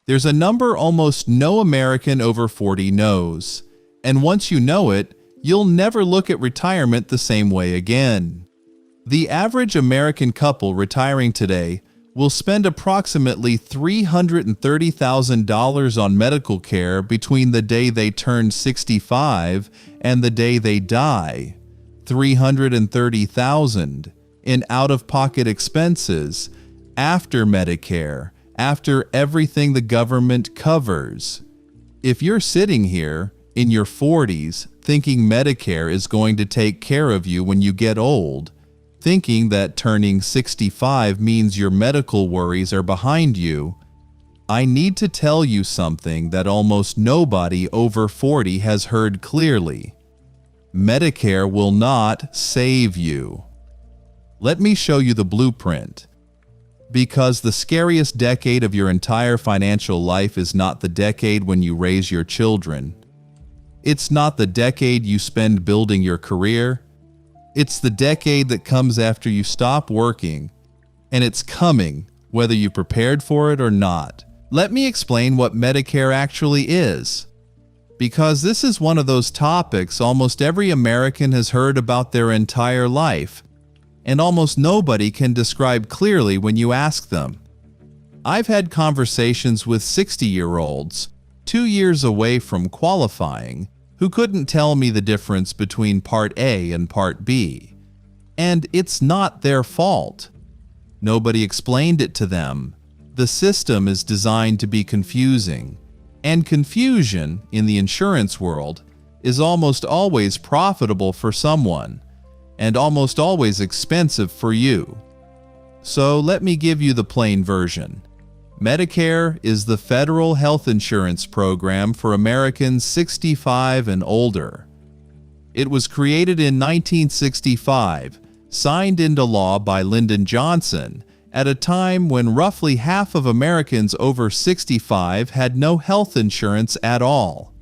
There's a number almost no American over 40 knows, and once you know it, you'll never look at retirement the same way again. The average American couple retiring today will spend approximately $330,000 on medical care between the day they turn 65 and the day they die. $330,000 in out-of-pocket expenses after Medicare, after everything the government covers. If you're sitting here in your 40s thinking Medicare is going to take care of you when you get old, thinking that turning 65 means your medical worries are behind you, I need to tell you something that almost nobody over 40 has heard clearly. Medicare will not save you. Let me show you the blueprint. Because the scariest decade of your entire financial life is not the decade when you raise your children. It's not the decade you spend building your career. It's the decade that comes after you stop working, and it's coming whether you prepared for it or not. Let me explain what Medicare actually is, because this is one of those topics almost every American has heard about their entire life, and almost nobody can describe clearly when you ask them. I've had conversations with 60-year-olds, 2 years away from qualifying, who couldn't tell me the difference between Part A and Part B. And it's not their fault. Nobody explained it to them. The system is designed to be confusing. And confusion, in the insurance world, is almost always profitable for someone, and almost always expensive for you. So let me give you the plain version. Medicare is the federal health insurance program for Americans 65 and older. It was created in 1965, signed into law by Lyndon Johnson, at a time when roughly half of Americans over 65 had no health insurance at all.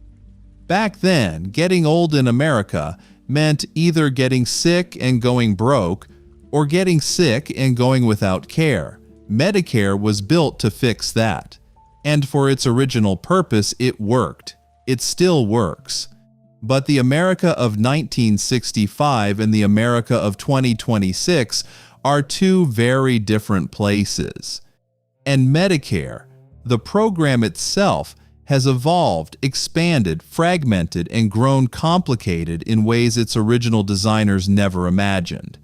Back then, getting old in America meant either getting sick and going broke, or getting sick and going without care. Medicare was built to fix that. And for its original purpose, it worked. It still works. But the America of 1965 and the America of 2026 are two very different places. And Medicare, the program itself, has evolved, expanded, fragmented, and grown complicated in ways its original designers never imagined.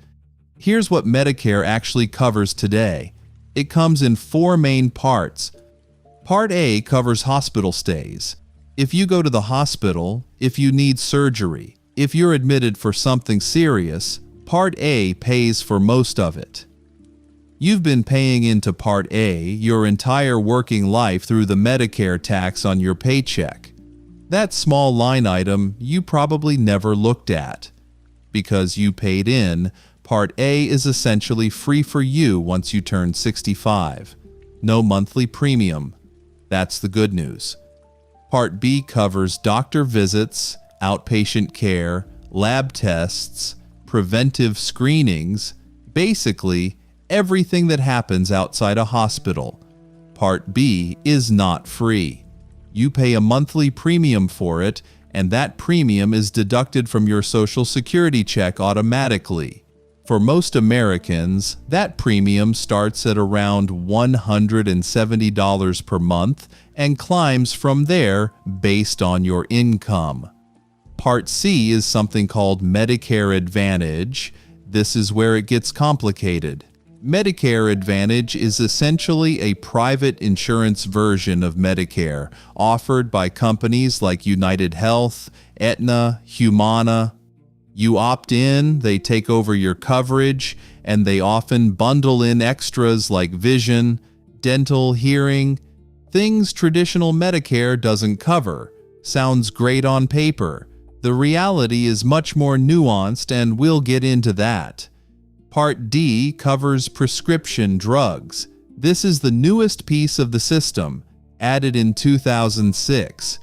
Here's what Medicare actually covers today. It comes in 4 main parts. Part A covers hospital stays. If you go to the hospital, if you need surgery, if you're admitted for something serious, Part A pays for most of it. You've been paying into Part A your entire working life through the Medicare tax on your paycheck. That small line item you probably never looked at. Because you paid in, Part A is essentially free for you once you turn 65. No monthly premium. That's the good news. Part B covers doctor visits, outpatient care, lab tests, preventive screenings, basically everything that happens outside a hospital. Part B is not free. You pay a monthly premium for it, and that premium is deducted from your Social Security check automatically. For most Americans, that premium starts at around $170 per month and climbs from there based on your income. Part C is something called Medicare Advantage. This is where it gets complicated. Medicare Advantage is essentially a private insurance version of Medicare, offered by companies like United Health, Aetna, Humana. You opt in, they take over your coverage, and they often bundle in extras like vision, dental, hearing, things traditional Medicare doesn't cover. Sounds great on paper. The reality is much more nuanced, and we'll get into that. Part D covers prescription drugs. This is the newest piece of the system, added in 2006.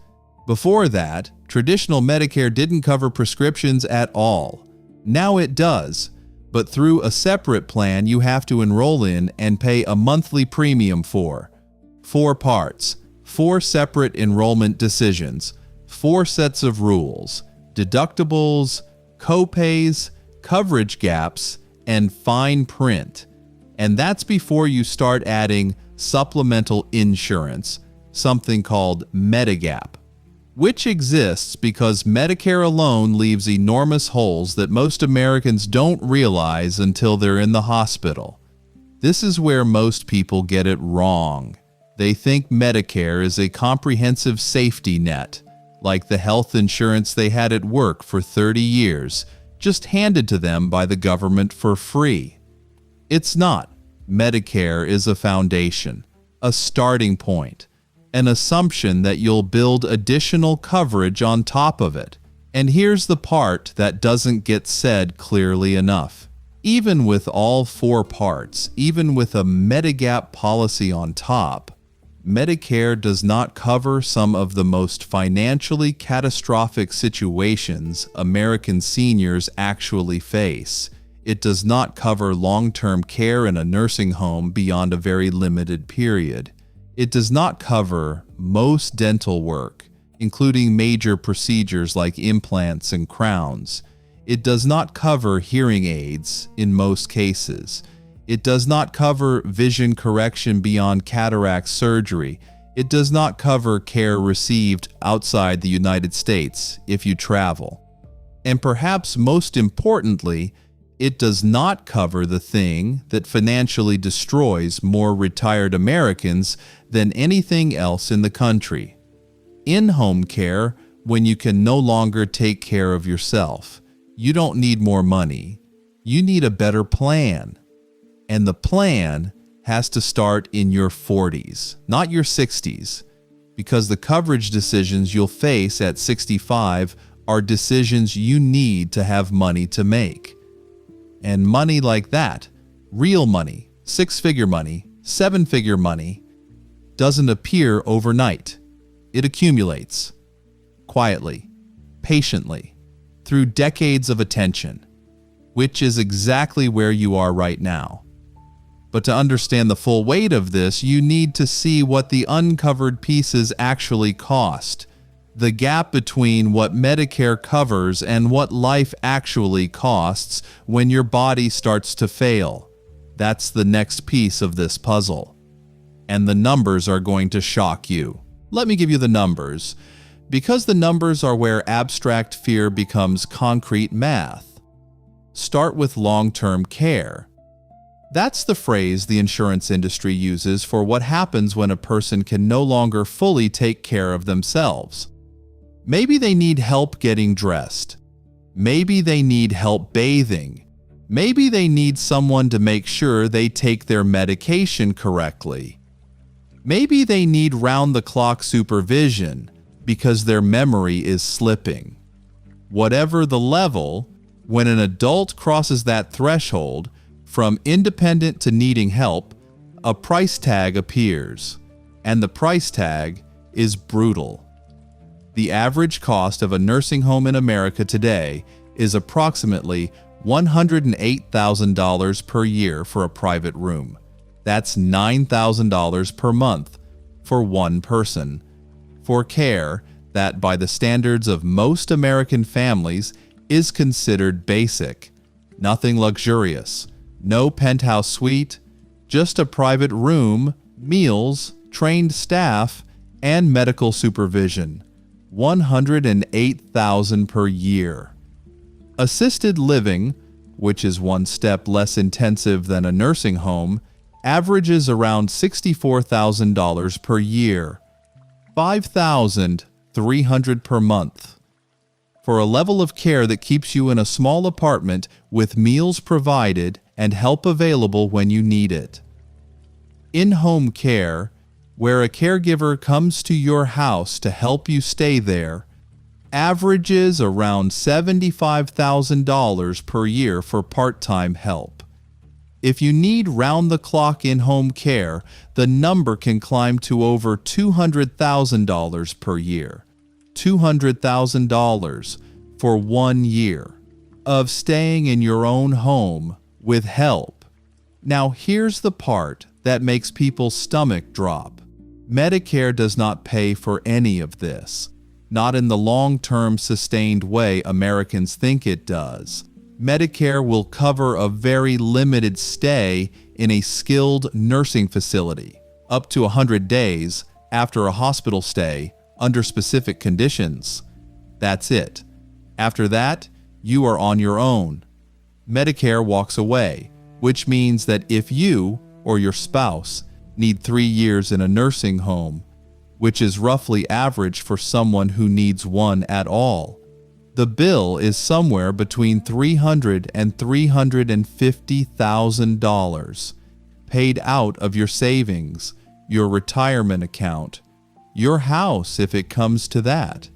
Before that, traditional Medicare didn't cover prescriptions at all. Now it does, but through a separate plan you have to enroll in and pay a monthly premium for. 4 parts, 4 separate enrollment decisions, 4 sets of rules, deductibles, copays, coverage gaps, and fine print. And that's before you start adding supplemental insurance, something called Medigap, which exists because Medicare alone leaves enormous holes that most Americans don't realize until they're in the hospital. This is where most people get it wrong. They think Medicare is a comprehensive safety net, like the health insurance they had at work for 30 years, just handed to them by the government for free. It's not. Medicare is a foundation, a starting point, an assumption that you'll build additional coverage on top of it. And here's the part that doesn't get said clearly enough. Even with all 4 parts, even with a Medigap policy on top, Medicare does not cover some of the most financially catastrophic situations American seniors actually face. It does not cover long-term care in a nursing home beyond a very limited period. It does not cover most dental work, including major procedures like implants and crowns. It does not cover hearing aids in most cases. It does not cover vision correction beyond cataract surgery. It does not cover care received outside the United States if you travel. And perhaps most importantly, it does not cover the thing that financially destroys more retired Americans than anything else in the country: in-home care when you can no longer take care of yourself. You don't need more money. You need a better plan. And the plan has to start in your 40s, not your 60s, because the coverage decisions you'll face at 65 are decisions you need to have money to make. And money like that, real money, 6-figure money, 7-figure money, doesn't appear overnight. It accumulates quietly, patiently, through decades of attention, which is exactly where you are right now. But to understand the full weight of this, you need to see what the uncovered pieces actually cost. The gap between what Medicare covers and what life actually costs when your body starts to fail. That's the next piece of this puzzle. And the numbers are going to shock you. Let me give you the numbers, because the numbers are where abstract fear becomes concrete math. Start with long-term care. That's the phrase the insurance industry uses for what happens when a person can no longer fully take care of themselves. Maybe they need help getting dressed. Maybe they need help bathing. Maybe they need someone to make sure they take their medication correctly. Maybe they need round-the-clock supervision because their memory is slipping. Whatever the level, when an adult crosses that threshold, from independent to needing help, a price tag appears, and the price tag is brutal. The average cost of a nursing home in America today is approximately $108,000 per year for a private room. That's $9,000 per month for one person, for care that, by the standards of most American families, is considered basic. Nothing luxurious, no penthouse suite, just a private room, meals, trained staff, and medical supervision. $108,000 per year. Assisted living, which is one step less intensive than a nursing home, averages around $64,000 per year, $5,300 per month, for a level of care that keeps you in a small apartment with meals provided and help available when you need it. In-home care, where a caregiver comes to your house to help you stay there, averages around $75,000 per year for part-time help. If you need round-the-clock in-home care, the number can climb to over $200,000 per year. $200,000 for 1 year of staying in your own home with help. Now here's the part that makes people's stomach drop. Medicare does not pay for any of this, not in the long-term sustained way Americans think it does. Medicare will cover a very limited stay in a skilled nursing facility, up to 100 days after a hospital stay under specific conditions. That's it. After that, you are on your own. Medicare walks away, which means that if you or your spouse need 3 years in a nursing home, which is roughly average for someone who needs one at all, the bill is somewhere between $300,000 and $350,000 paid out of your savings, your retirement account, your house if it comes to that.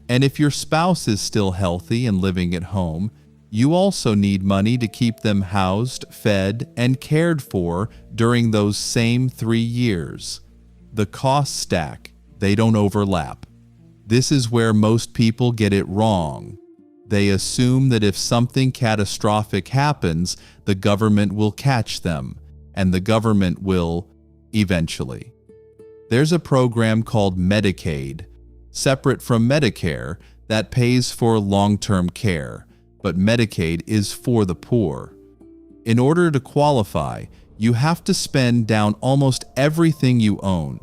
And if your spouse is still healthy and living at home, you also need money to keep them housed, fed, and cared for during those same 3 years. The costs stack, they don't overlap. This is where most people get it wrong. They assume that if something catastrophic happens, the government will catch them, and the government will eventually. There's a program called Medicaid, separate from Medicare, that pays for long-term care, but Medicaid is for the poor. In order to qualify, you have to spend down almost everything you own.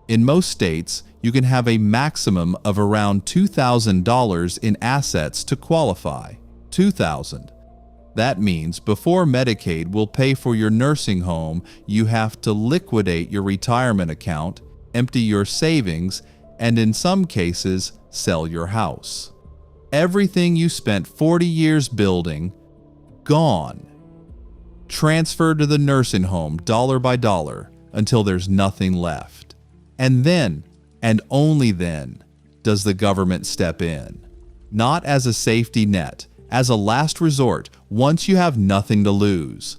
In most states, you can have a maximum of around $2,000 in assets to qualify. $2,000. That means before Medicaid will pay for your nursing home, you have to liquidate your retirement account, empty your savings, and in some cases, sell your house. Everything you spent 40 years building, gone. Transferred to the nursing home dollar by dollar until there's nothing left. And then, and only then, does the government step in. Not as a safety net, as a last resort once you have nothing to lose.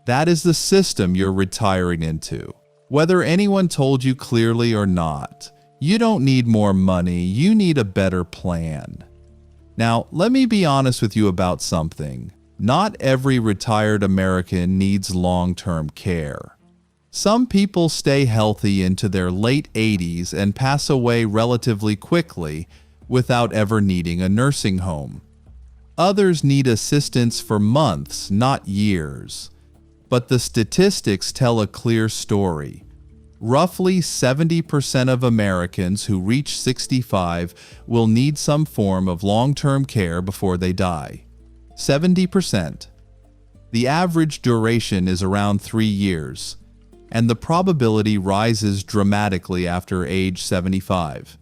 That is the system you're retiring into. Whether anyone told you clearly or not, you don't need more money, you need a better plan. Now, let me be honest with you about something. Not every retired American needs long-term care. Some people stay healthy into their late 80s and pass away relatively quickly without ever needing a nursing home. Others need assistance for months, not years. But the statistics tell a clear story. Roughly 70% of Americans who reach 65 will need some form of long-term care before they die. 70%. The average duration is around 3 years, and the probability rises dramatically after age 75.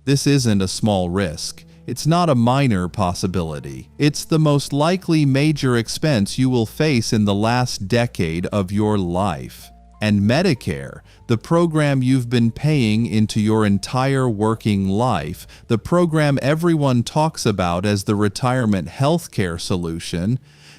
This isn't a small risk. It's not a minor possibility. It's the most likely major expense you will face in the last decade of your life. And Medicare, the program you've been paying into your entire working life, the program everyone talks about as the retirement healthcare solution,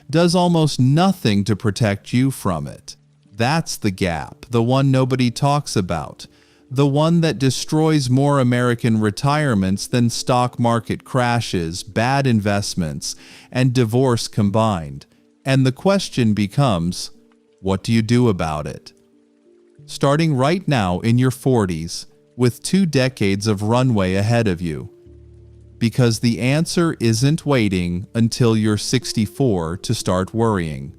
does almost nothing to protect you from it. That's the gap, the one nobody talks about, the one that destroys more American retirements than stock market crashes, bad investments, and divorce combined. And the question becomes, what do you do about it? Starting right now in your 40s, with 2 decades of runway ahead of you. Because the answer isn't waiting until you're 64 to start worrying.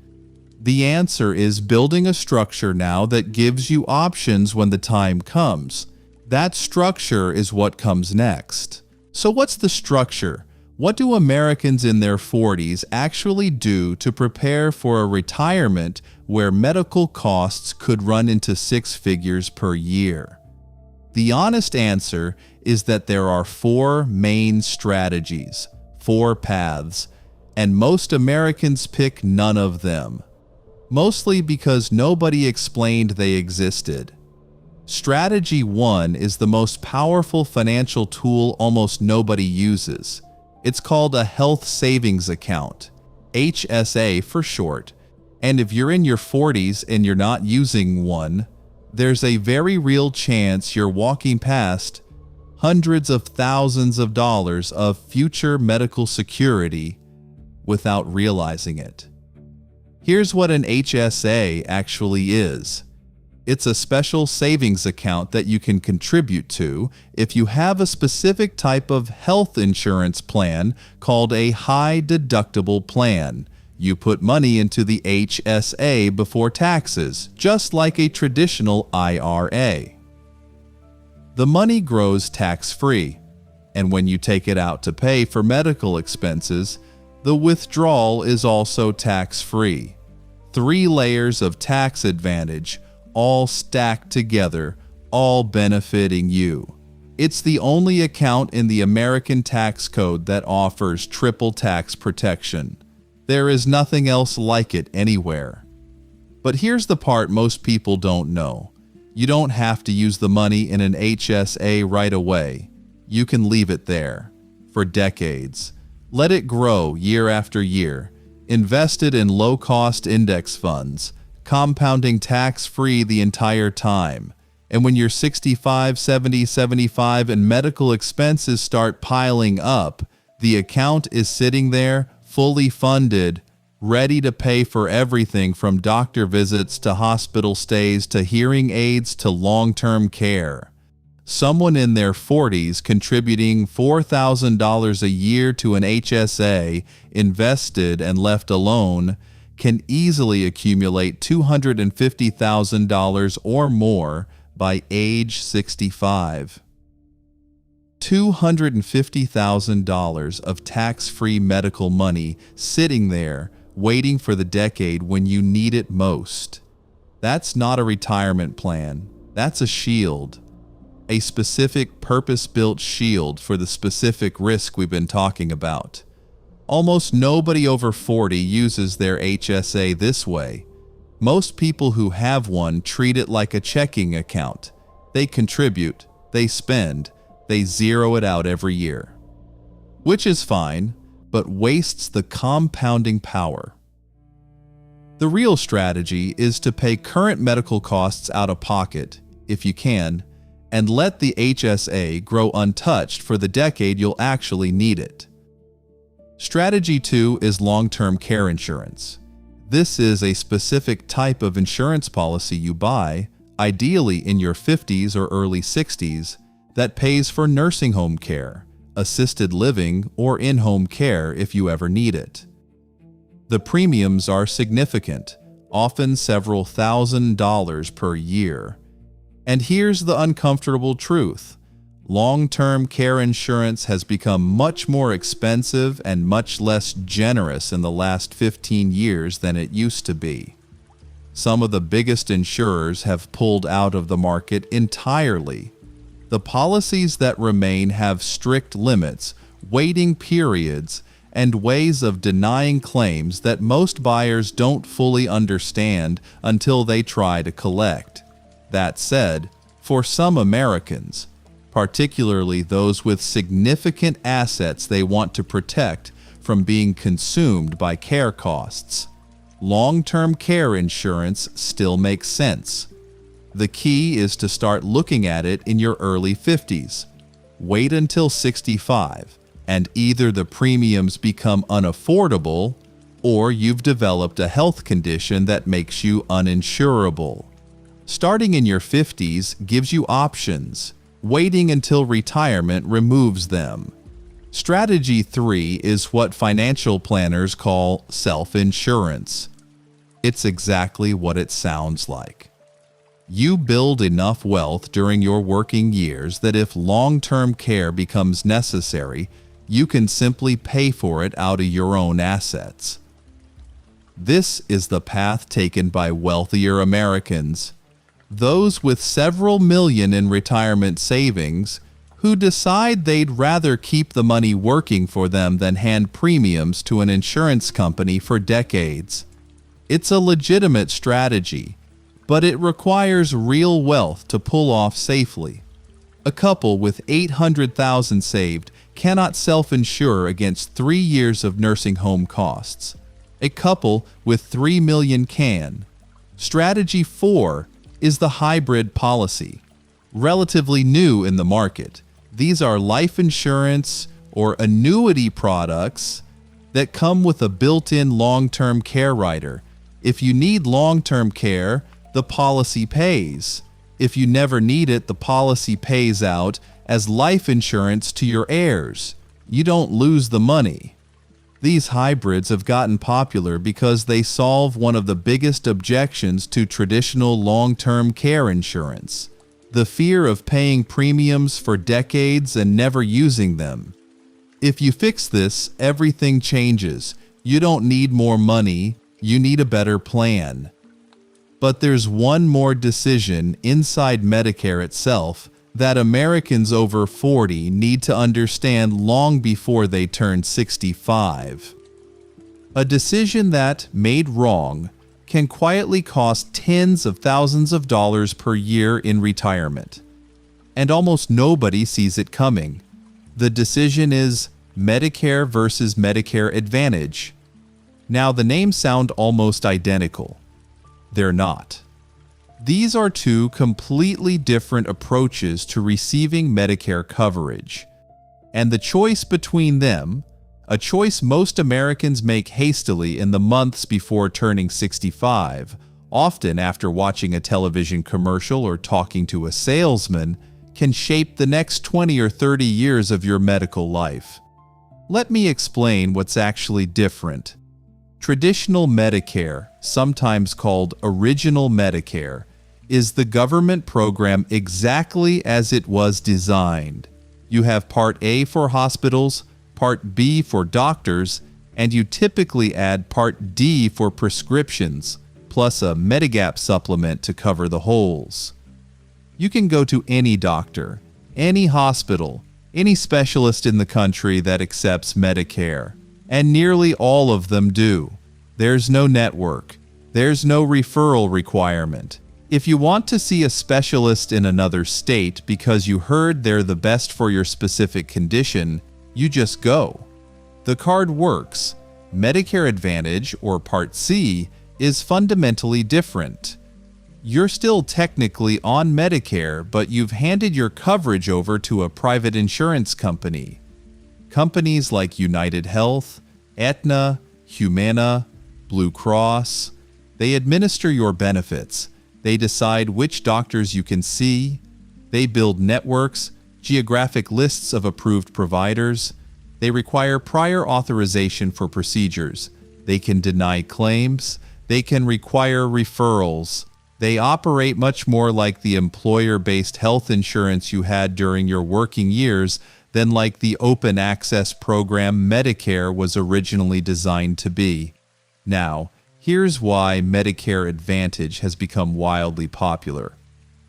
The answer is building a structure now that gives you options when the time comes. That structure is what comes next. So what's the structure? What do Americans in their 40s actually do to prepare for a retirement where medical costs could run into 6 figures per year? The honest answer is that there are 4 main strategies, 4 paths, and most Americans pick none of them. Mostly because nobody explained they existed. Strategy 1 is the most powerful financial tool almost nobody uses. It's called a health savings account, HSA for short. And if you're in your 40s and you're not using one, there's a very real chance you're walking past hundreds of thousands of dollars of future medical security without realizing it. Here's what an HSA actually is. It's a special savings account that you can contribute to if you have a specific type of health insurance plan called a high deductible plan. You put money into the HSA before taxes, just like a traditional IRA. The money grows tax-free, and when you take it out to pay for medical expenses, the withdrawal is also tax-free. 3 layers of tax advantage, all stacked together, all benefiting you. It's the only account in the American tax code that offers triple tax protection. There is nothing else like it anywhere. But here's the part most people don't know. You don't have to use the money in an HSA right away. You can leave it there for decades. Let it grow year after year. Invest it in low-cost index funds, compounding tax-free the entire time. And when you're 65, 70, 75 and medical expenses start piling up, the account is sitting there, fully funded, ready to pay for everything from doctor visits to hospital stays to hearing aids to long-term care. Someone in their 40s contributing $4,000 a year to an HSA, invested and left alone, can easily accumulate $250,000 or more by age 65. $250,000 of tax-free medical money sitting there waiting for the decade when you need it most. That's not a retirement plan. That's a shield. A specific purpose-built shield for the specific risk we've been talking about. Almost nobody over 40 uses their HSA this way. Most people who have one treat it like a checking account. They contribute, they spend, they zero it out every year. Which is fine, but wastes the compounding power. The real strategy is to pay current medical costs out of pocket, if you can, and let the HSA grow untouched for the decade you'll actually need it. Strategy 2 is long-term care insurance. This is a specific type of insurance policy you buy, ideally in your 50s or early 60s, that pays for nursing home care, assisted living, or in-home care if you ever need it. The premiums are significant, often several $1,000s per year. And here's the uncomfortable truth. Long-term care insurance has become much more expensive and much less generous in the last 15 years than it used to be. Some of the biggest insurers have pulled out of the market entirely. The policies that remain have strict limits, waiting periods, and ways of denying claims that most buyers don't fully understand until they try to collect. That said, for some Americans, particularly those with significant assets they want to protect from being consumed by care costs, long-term care insurance still makes sense. The key is to start looking at it in your early 50s. Wait until 65, and either the premiums become unaffordable or you've developed a health condition that makes you uninsurable. Starting in your 50s gives you options. Waiting until retirement removes them. Strategy 3 is what financial planners call self-insurance. It's exactly what it sounds like. You build enough wealth during your working years that if long-term care becomes necessary, you can simply pay for it out of your own assets. This is the path taken by wealthier Americans. Those with several million in retirement savings who decide they'd rather keep the money working for them than hand premiums to an insurance company for decades. It's a legitimate strategy, but it requires real wealth to pull off safely. A couple with $800,000 saved cannot self-insure against 3 years of nursing home costs. A couple with $3 million can. Strategy 4 is the hybrid policy. Relatively new in the market, these are life insurance or annuity products that come with a built-in long-term care rider. If you need long-term care, the policy pays. If you never need it, the policy pays out as life insurance to your heirs. You don't lose the money. These hybrids have gotten popular because they solve one of the biggest objections to traditional long-term care insurance: the fear of paying premiums for decades and never using them. If you fix this, everything changes. You don't need more money, you need a better plan. But there's one more decision inside Medicare itself that Americans over 40 need to understand long before they turn 65. A decision that, made wrong, can quietly cost tens of thousands of dollars per year in retirement. And almost nobody sees it coming. The decision is Medicare versus Medicare Advantage. Now, the names sound almost identical. They're not. These are two completely different approaches to receiving Medicare coverage. And the choice between them, a choice most Americans make hastily in the months before turning 65, often after watching a television commercial or talking to a salesman, can shape the next 20 or 30 years of your medical life. Let me explain what's actually different. Traditional Medicare, sometimes called Original Medicare, is the government program exactly as it was designed. You have Part A for hospitals, Part B for doctors, and you typically add Part D for prescriptions, plus a Medigap supplement to cover the holes. You can go to any doctor, any hospital, any specialist in the country that accepts Medicare, and nearly all of them do. There's no network. There's no referral requirement. If you want to see a specialist in another state because you heard they're the best for your specific condition, you just go. The card works. Medicare Advantage, or Part C, is fundamentally different. You're still technically on Medicare, but you've handed your coverage over to a private insurance company. Companies like United Health, Aetna, Humana, Blue Cross, they administer your benefits. They decide which doctors you can see. They build networks, geographic lists of approved providers. They require prior authorization for procedures. They can deny claims. They can require referrals. They operate much more like the employer-based health insurance you had during your working years than like the open access program Medicare was originally designed to be. Now, here's why Medicare Advantage has become wildly popular.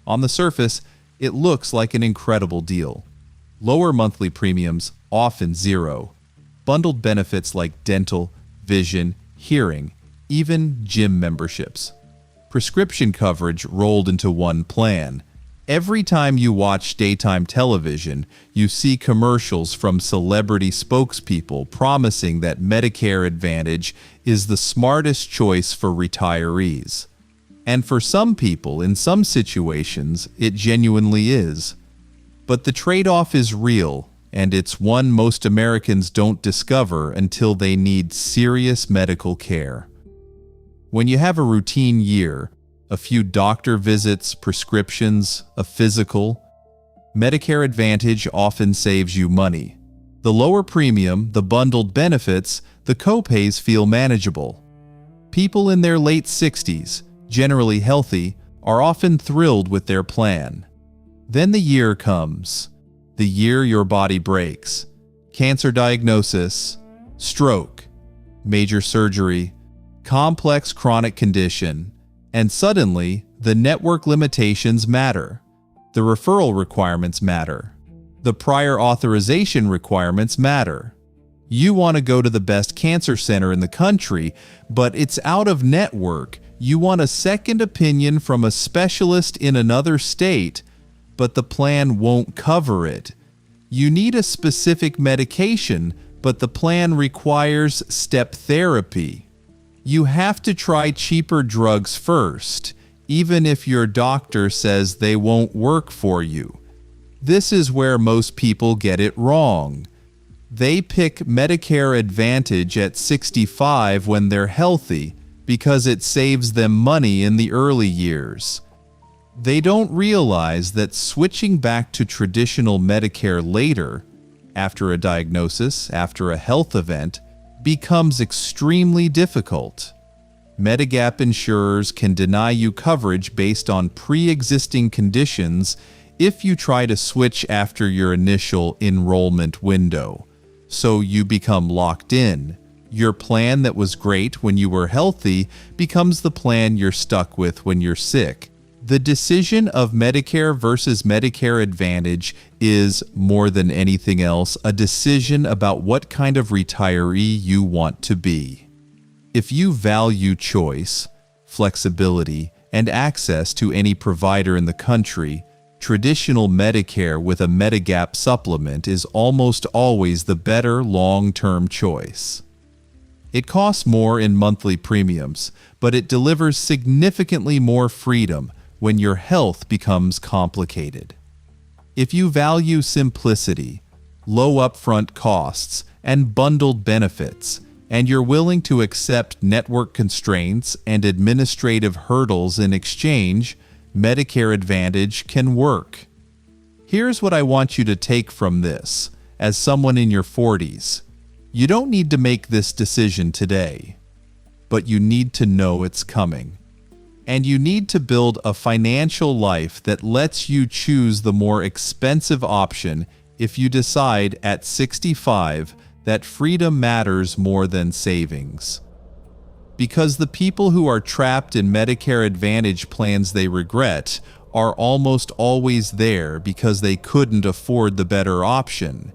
On the surface, it looks like an incredible deal. Lower monthly premiums, often zero. Bundled benefits like dental, vision, hearing, even gym memberships. Prescription coverage rolled into one plan. Every time you watch daytime television, you see commercials from celebrity spokespeople promising that Medicare Advantage is the smartest choice for retirees. And for some people, in some situations, it genuinely is. But the trade-off is real, and it's one most Americans don't discover until they need serious medical care. When you have a routine year, a few doctor visits, prescriptions, a physical, Medicare Advantage often saves you money. The lower premium, the bundled benefits, the copays feel manageable. People in their late 60s, generally healthy, are often thrilled with their plan. Then the year comes, the year your body breaks. Cancer diagnosis, stroke, major surgery, complex chronic condition, and suddenly the network limitations matter. The referral requirements matter. The prior authorization requirements matter. You want to go to the best cancer center in the country, but it's out of network. You want a second opinion from a specialist in another state, but the plan won't cover it. You need a specific medication, but the plan requires step therapy. You have to try cheaper drugs first, even if your doctor says they won't work for you. This is where most people get it wrong. They pick Medicare Advantage at 65 when they're healthy because it saves them money in the early years. They don't realize that switching back to traditional Medicare later, after a diagnosis, after a health event, becomes extremely difficult. Medigap insurers can deny you coverage based on pre-existing conditions if you try to switch after your initial enrollment window. So you become locked in. Your plan that was great when you were healthy becomes the plan you're stuck with when you're sick. The decision of Medicare versus Medicare Advantage is, more than anything else, a decision about what kind of retiree you want to be. If you value choice, flexibility, and access to any provider in the country, traditional Medicare with a Medigap supplement is almost always the better long-term choice. It costs more in monthly premiums, but it delivers significantly more freedom when your health becomes complicated. If you value simplicity, low upfront costs, and bundled benefits, and you're willing to accept network constraints and administrative hurdles in exchange, Medicare Advantage can work. Here's what I want you to take from this, as someone in your 40s. You don't need to make this decision today, but you need to know it's coming. And you need to build a financial life that lets you choose the more expensive option if you decide at 65 that freedom matters more than savings. Because the people who are trapped in Medicare Advantage plans they regret are almost always there because they couldn't afford the better option.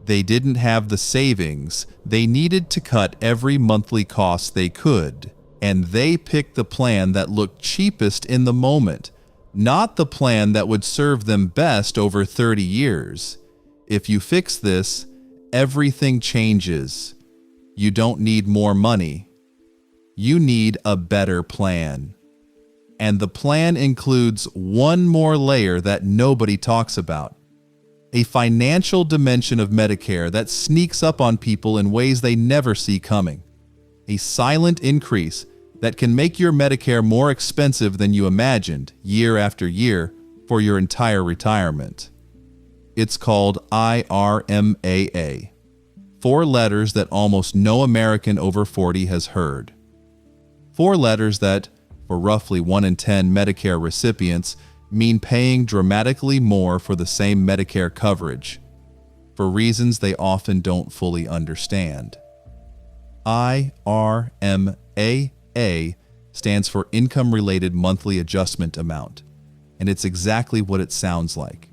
They didn't have the savings, they needed to cut every monthly cost they could, and they picked the plan that looked cheapest in the moment, not the plan that would serve them best over 30 years. If you fix this, everything changes. You don't need more money. You need a better plan. And the plan includes one more layer that nobody talks about. A financial dimension of Medicare that sneaks up on people in ways they never see coming. A silent increase that can make your Medicare more expensive than you imagined year after year for your entire retirement. It's called IRMAA. 4 letters that almost no American over 40 has heard. 4 letters that, for roughly 1 in 10 Medicare recipients, mean paying dramatically more for the same Medicare coverage, for reasons they often don't fully understand. IRMAA stands for Income-Related Monthly Adjustment Amount, and it's exactly what it sounds like.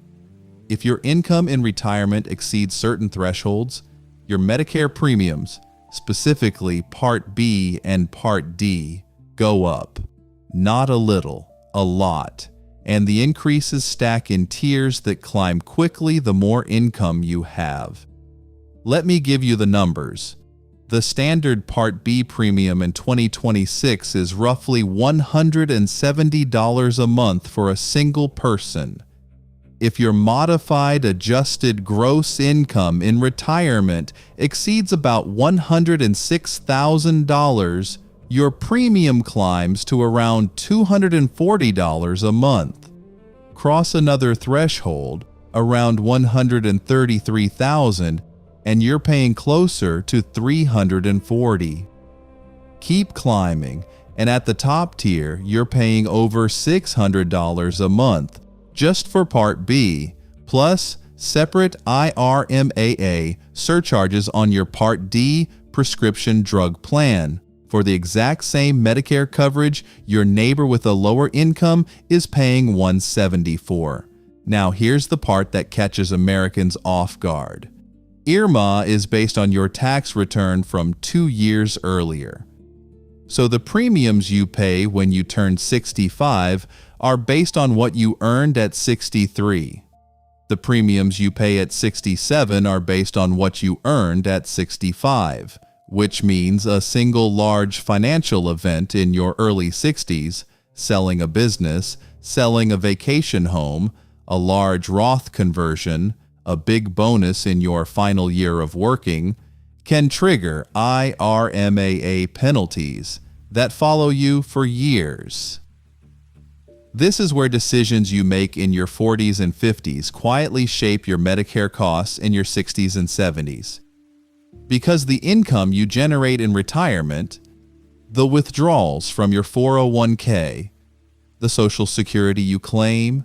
If your income in retirement exceeds certain thresholds, your Medicare premiums, specifically Part B and Part D, go up. Not a little, a lot. And the increases stack in tiers that climb quickly the more income you have. Let me give you the numbers. The standard Part B premium in 2026 is roughly $170 a month for a single person. If your modified adjusted gross income in retirement exceeds about $106,000, your premium climbs to around $240 a month. Cross another threshold, around $133,000, and you're paying closer to $340. Keep climbing, and at the top tier, you're paying over $600 a month just for Part B, plus separate IRMAA surcharges on your Part D prescription drug plan. For the exact same Medicare coverage, your neighbor with a lower income is paying $170 for. Now here's the part that catches Americans off guard. IRMAA is based on your tax return from 2 years earlier. So the premiums you pay when you turn 65 are based on what you earned at 63. The premiums you pay at 67 are based on what you earned at 65. Which means a single large financial event in your early 60s, selling a business, selling a vacation home, a large Roth conversion, a big bonus in your final year of working, can trigger IRMAA penalties that follow you for years. This is where decisions you make in your 40s and 50s quietly shape your Medicare costs in your 60s and 70s. Because the income you generate in retirement, the withdrawals from your 401k, the Social Security you claim,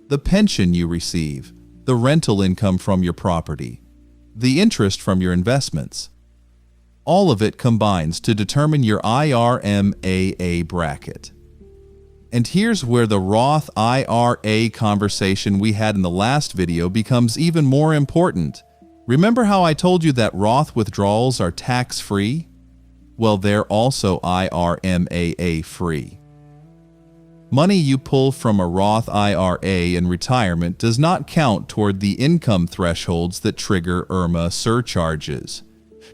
the pension you receive, the rental income from your property, the interest from your investments, all of it combines to determine your IRMAA bracket. And here's where the Roth IRA conversation we had in the last video becomes even more important. Remember how I told you that Roth withdrawals are tax-free? Well, they're also IRMAA free. Money you pull from a Roth IRA in retirement does not count toward the income thresholds that trigger IRMAA surcharges.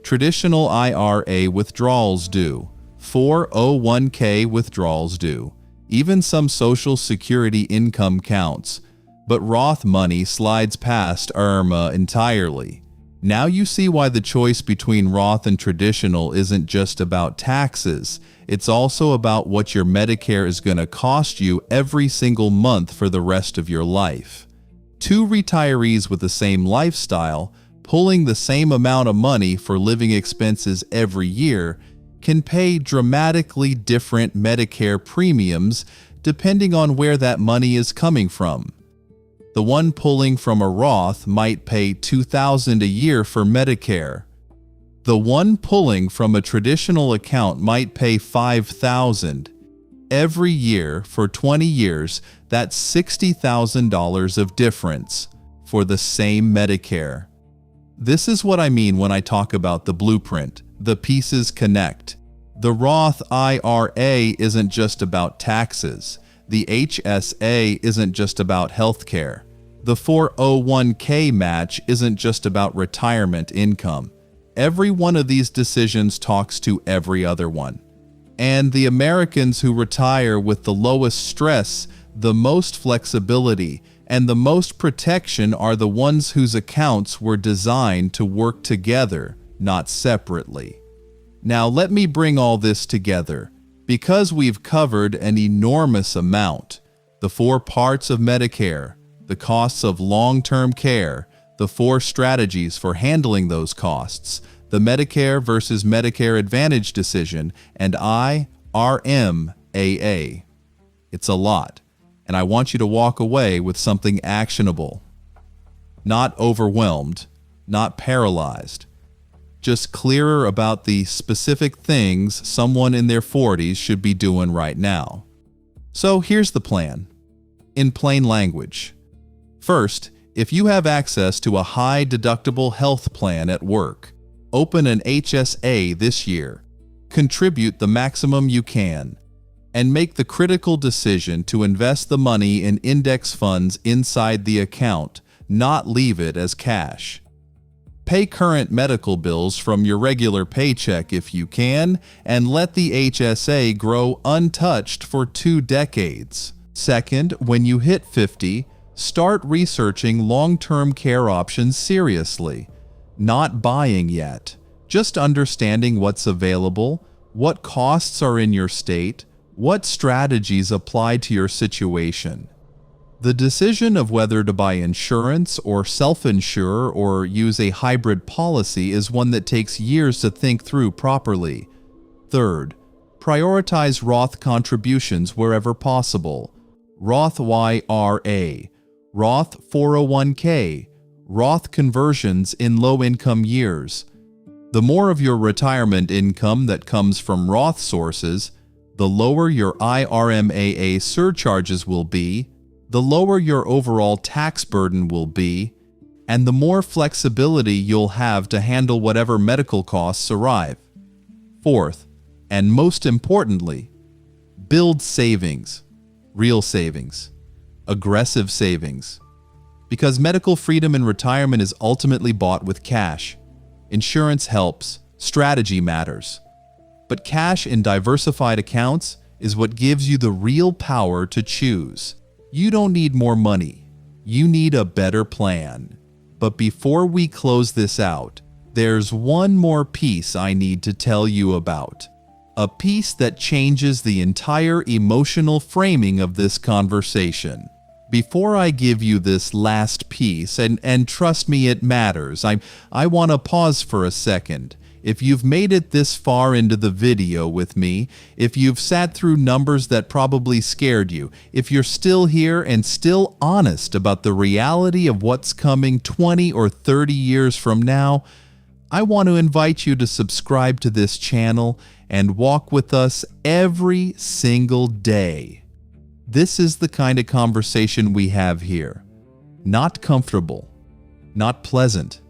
Traditional IRA withdrawals do. 401k withdrawals do. Even some Social Security income counts. But Roth money slides past IRMAA entirely. Now you see why the choice between Roth and traditional isn't just about taxes. It's also about what your Medicare is going to cost you every single month for the rest of your life. Two retirees with the same lifestyle, pulling the same amount of money for living expenses every year, can pay dramatically different Medicare premiums depending on where that money is coming from. The one pulling from a Roth might pay $2,000 a year for Medicare. The one pulling from a traditional account might pay $5,000. Every year for 20 years, that's $60,000 of difference for the same Medicare. This is what I mean when I talk about the blueprint. The pieces connect. The Roth IRA isn't just about taxes. The HSA isn't just about healthcare. The 401k match isn't just about retirement income. Every one of these decisions talks to every other one. And the Americans who retire with the lowest stress, the most flexibility, and the most protection are the ones whose accounts were designed to work together, not separately. Now let me bring all this together. Because we've covered an enormous amount, the 4 parts of Medicare, the costs of long-term care, the 4 strategies for handling those costs, the Medicare versus Medicare Advantage decision, and IRMAA. It's a lot, and I want you to walk away with something actionable. Not overwhelmed, not paralyzed. Just clearer about the specific things someone in their 40s should be doing right now. So here's the plan. In plain language. First, if you have access to a high-deductible health plan at work, open an HSA this year, contribute the maximum you can, and make the critical decision to invest the money in index funds inside the account, not leave it as cash. Pay current medical bills from your regular paycheck if you can, and let the HSA grow untouched for 2 decades. Second, when you hit 50, start researching long-term care options seriously. Not buying yet, just understanding what's available, what costs are in your state, what strategies apply to your situation. The decision of whether to buy insurance or self-insure or use a hybrid policy is one that takes years to think through properly. Third, prioritize Roth contributions wherever possible. Roth IRA, Roth 401k, Roth conversions in low-income years. The more of your retirement income that comes from Roth sources, the lower your IRMAA surcharges will be, the lower your overall tax burden will be, and the more flexibility you'll have to handle whatever medical costs arrive. Fourth, and most importantly, build savings, real savings, aggressive savings. Because medical freedom in retirement is ultimately bought with cash. Insurance helps, strategy matters. But cash in diversified accounts is what gives you the real power to choose. You don't need more money. You need a better plan. But before we close this out, there's one more piece I need to tell you about. A piece that changes the entire emotional framing of this conversation. Before I give you this last piece, and trust me, it matters, I want to pause for a second. If you've made it this far into the video with me, if you've sat through numbers that probably scared you, if you're still here and still honest about the reality of what's coming 20 or 30 years from now, I want to invite you to subscribe to this channel and walk with us every single day. This is the kind of conversation we have here. Not comfortable, not pleasant,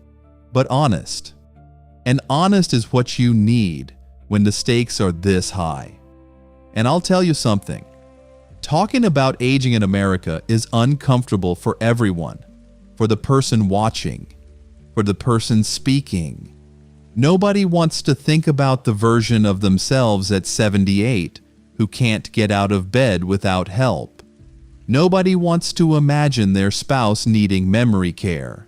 but honest. And honest is what you need when the stakes are this high. And I'll tell you something. Talking about aging in America is uncomfortable for everyone. For the person watching, for the person speaking. Nobody wants to think about the version of themselves at 78 who can't get out of bed without help. Nobody wants to imagine their spouse needing memory care.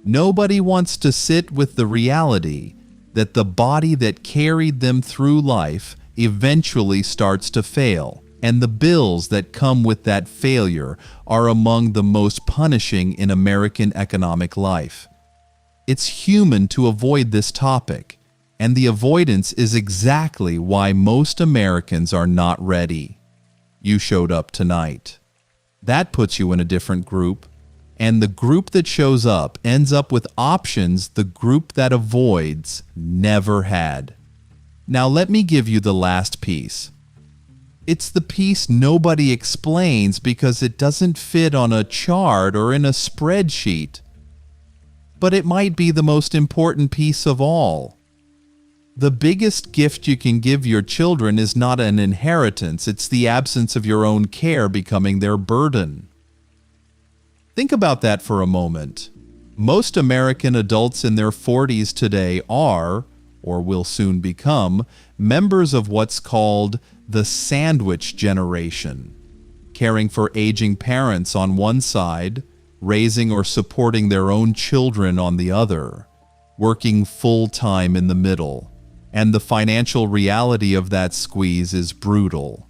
Nobody wants to sit with the reality that the body that carried them through life eventually starts to fail, and the bills that come with that failure are among the most punishing in American economic life. It's human to avoid this topic, and the avoidance is exactly why most Americans are not ready. You showed up tonight. That puts you in a different group. And the group that shows up ends up with options the group that avoids never had. Now let me give you the last piece. It's the piece nobody explains because it doesn't fit on a chart or in a spreadsheet. But it might be the most important piece of all. The biggest gift you can give your children is not an inheritance, it's the absence of your own care becoming their burden. Think about that for a moment. Most American adults in their 40s today are, or will soon become, members of what's called the sandwich generation, caring for aging parents on one side, raising or supporting their own children on the other, working full-time in the middle, and the financial reality of that squeeze is brutal.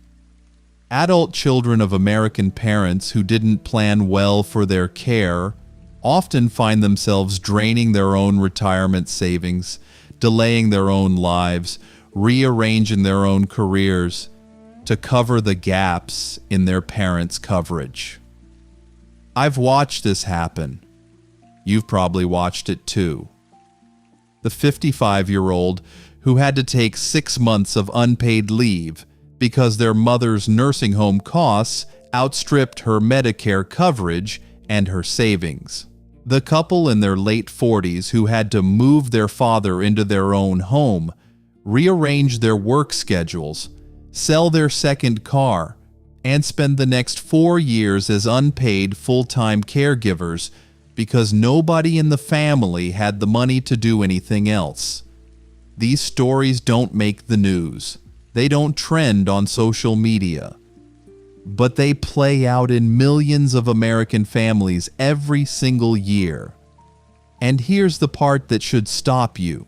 Adult children of American parents who didn't plan well for their care often find themselves draining their own retirement savings, delaying their own lives, rearranging their own careers to cover the gaps in their parents' coverage. I've watched this happen. You've probably watched it too. The 55-year-old who had to take 6 months of unpaid leave because their mother's nursing home costs outstripped her Medicare coverage and her savings. The couple in their late 40s who had to move their father into their own home, rearrange their work schedules, sell their second car, and spend the next 4 years as unpaid full-time caregivers because nobody in the family had the money to do anything else. These stories don't make the news. They don't trend on social media. But they play out in millions of American families every single year. And here's the part that should stop you.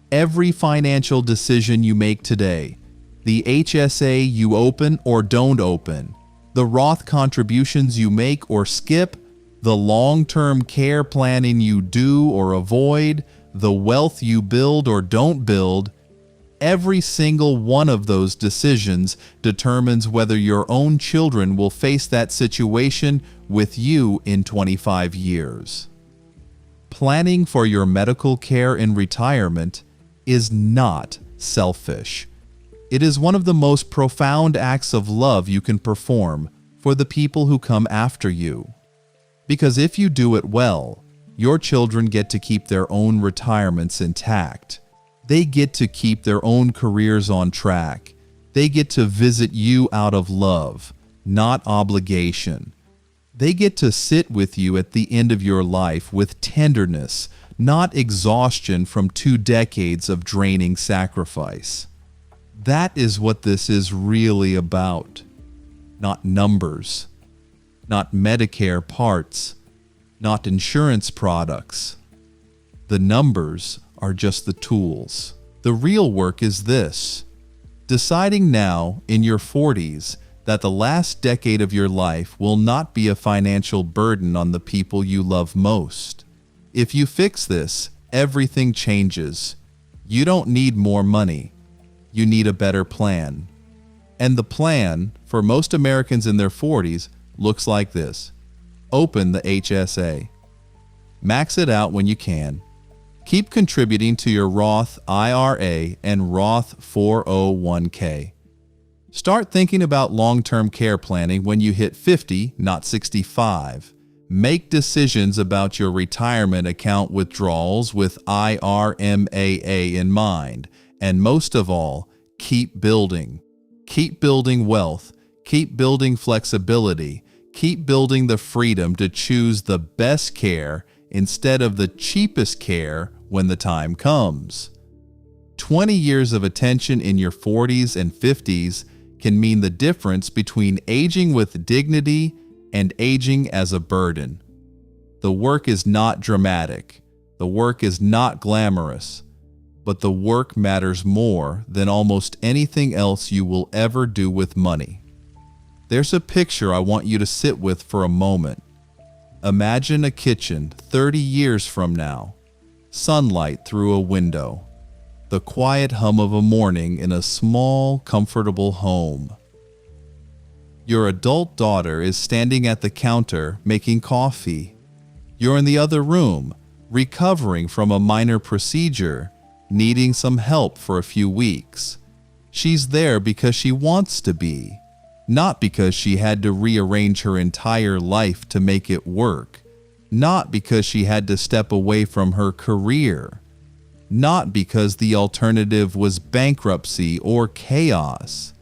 Every financial decision you make today, the HSA you open or don't open, the Roth contributions you make or skip, the long-term care planning you do or avoid, the wealth you build or don't build, every single one of those decisions determines whether your own children will face that situation with you in 25 years. Planning for your medical care in retirement is not selfish. It is one of the most profound acts of love you can perform for the people who come after you. Because if you do it well, your children get to keep their own retirements intact. They get to keep their own careers on track. They get to visit you out of love, not obligation. They get to sit with you at the end of your life with tenderness, not exhaustion from 2 decades of draining sacrifice. That is what this is really about. Not numbers, not Medicare parts, not insurance products. The numbers are just the tools. The real work is this: Deciding now in your 40s that the last decade of your life will not be a financial burden on the people you love most. If you fix this, everything changes. You don't need more money. You need a better plan. And the plan, for most Americans in their 40s, looks like this. Open the HSA. Max it out when you can. Keep contributing to your Roth IRA and Roth 401k. Start thinking about long-term care planning when you hit 50, not 65. Make decisions about your retirement account withdrawals with IRMAA in mind. And most of all, keep building. Keep building wealth. Keep building flexibility. Keep building the freedom to choose the best care instead of the cheapest care when the time comes. 20 years of attention in your 40s and 50s can mean the difference between aging with dignity and aging as a burden. The work is not dramatic. The work is not glamorous. But the work matters more than almost anything else you will ever do with money. There's a picture I want you to sit with for a moment. Imagine a kitchen 30 years from now. Sunlight through a window. The quiet hum of a morning in a small, comfortable home. Your adult daughter is standing at the counter making coffee. You're in the other room, recovering from a minor procedure, needing some help for a few weeks. She's there because she wants to be, not because she had to rearrange her entire life to make it work, not because she had to step away from her career, not because the alternative was bankruptcy or chaos.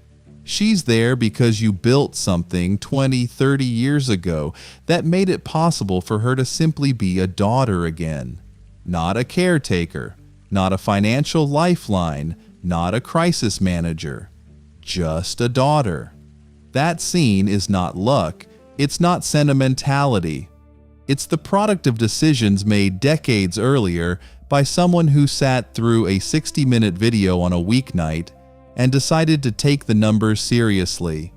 She's there because you built something 20, 30 years ago that made it possible for her to simply be a daughter again. Not a caretaker, not a financial lifeline, not a crisis manager. Just a daughter. That scene is not luck. It's not sentimentality. It's the product of decisions made decades earlier by someone who sat through a 60-minute video on a weeknight and decided to take the numbers seriously.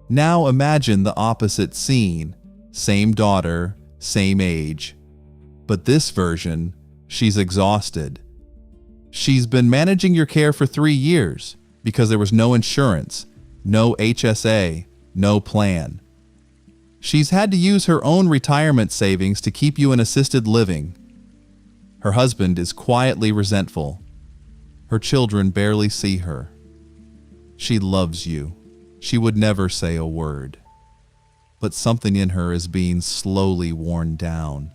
Now imagine the opposite scene. Same daughter, same age. But this version, she's exhausted. She's been managing your care for 3 years because there was no insurance, no HSA, no plan. She's had to use her own retirement savings to keep you in assisted living. Her husband is quietly resentful. Her children barely see her. She loves you. She would never say a word. But something in her is being slowly worn down,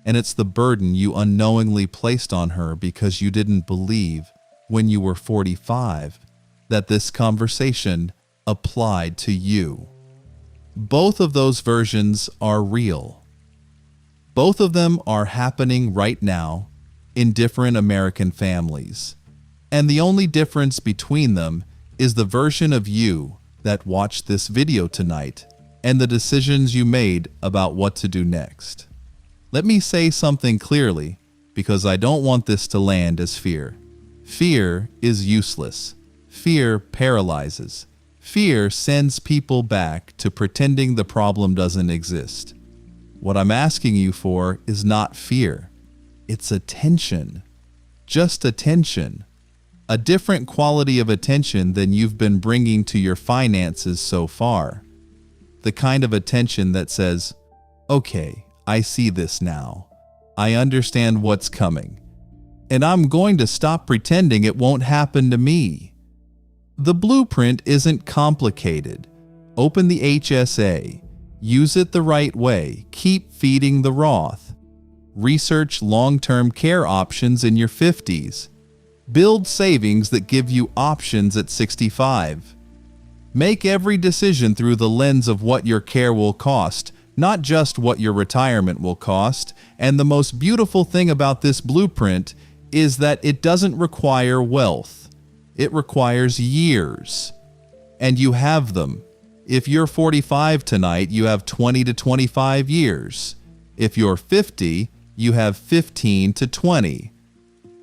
and it's the burden you unknowingly placed on her because you didn't believe, when you were 45, that this conversation applied to you. Both of those versions are real. Both of them are happening right now in different American families. And the only difference between them is the version of you that watched this video tonight and the decisions you made about what to do next. Let me say something clearly, because I don't want this to land as fear. Fear is useless. Fear paralyzes. Fear sends people back to pretending the problem doesn't exist. What I'm asking you for is not fear. It's attention. Just attention. A different quality of attention than you've been bringing to your finances so far. The kind of attention that says, okay, I see this now. I understand what's coming. And I'm going to stop pretending it won't happen to me. The blueprint isn't complicated. Open the HSA. Use it the right way. Keep feeding the Roth. Research long-term care options in your 50s. Build savings that give you options at 65. Make every decision through the lens of what your care will cost, not just what your retirement will cost. And the most beautiful thing about this blueprint is that it doesn't require wealth. It requires years. And you have them. If you're 45 tonight, you have 20 to 25 years. If you're 50, you have 15 to 20.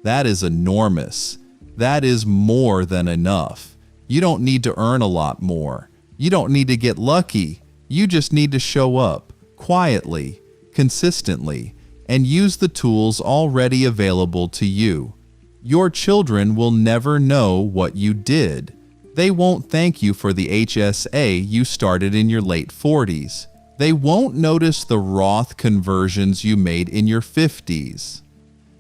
That is enormous. That is more than enough. You don't need to earn a lot more. You don't need to get lucky. You just need to show up quietly, consistently, and use the tools already available to you. Your children will never know what you did. They won't thank you for the HSA you started in your late 40s. They won't notice the Roth conversions you made in your 50s.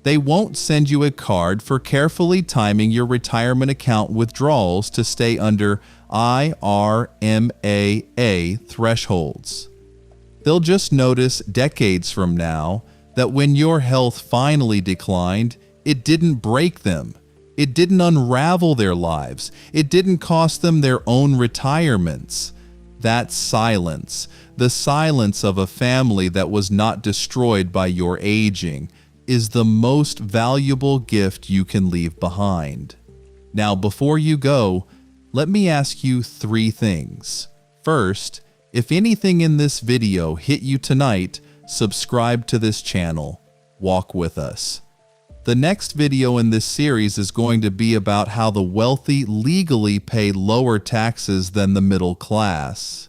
They won't send you a card for carefully timing your retirement account withdrawals to stay under IRMAA thresholds. They'll just notice decades from now that when your health finally declined, it didn't break them. It didn't unravel their lives. It didn't cost them their own retirements. That silence, the silence of a family that was not destroyed by your aging, is the most valuable gift you can leave behind. Now, before you go, let me ask you 3 things. First, if anything in this video hit you tonight, subscribe to this channel. Walk with us. The next video in this series is going to be about how the wealthy legally pay lower taxes than the middle class,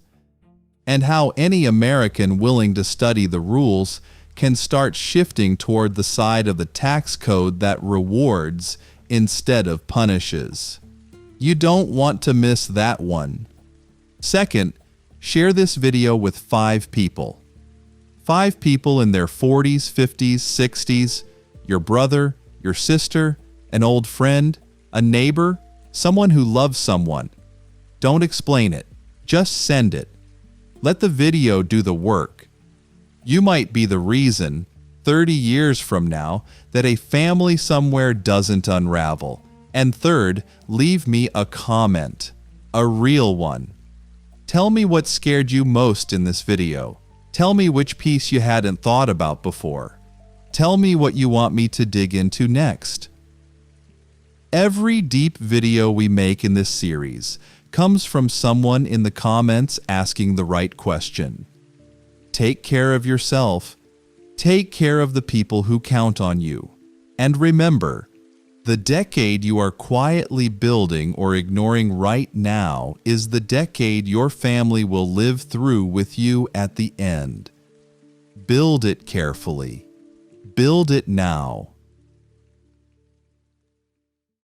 and how any American willing to study the rules can start shifting toward the side of the tax code that rewards instead of punishes. You don't want to miss that one. Second, share this video with 5 people. 5 people in their 40s, 50s, 60s, your brother, your sister, an old friend, a neighbor, someone who loves someone. Don't explain it. Just send it. Let the video do the work. You might be the reason, 30 years from now, that a family somewhere doesn't unravel. And third, leave me a comment, a real one. Tell me what scared you most in this video. Tell me which piece you hadn't thought about before. Tell me what you want me to dig into next. Every deep video we make in this series comes from someone in the comments asking the right question. Take care of yourself. Take care of the people who count on you. And remember, the decade you are quietly building or ignoring right now is the decade your family will live through with you at the end. Build it carefully. Build it now.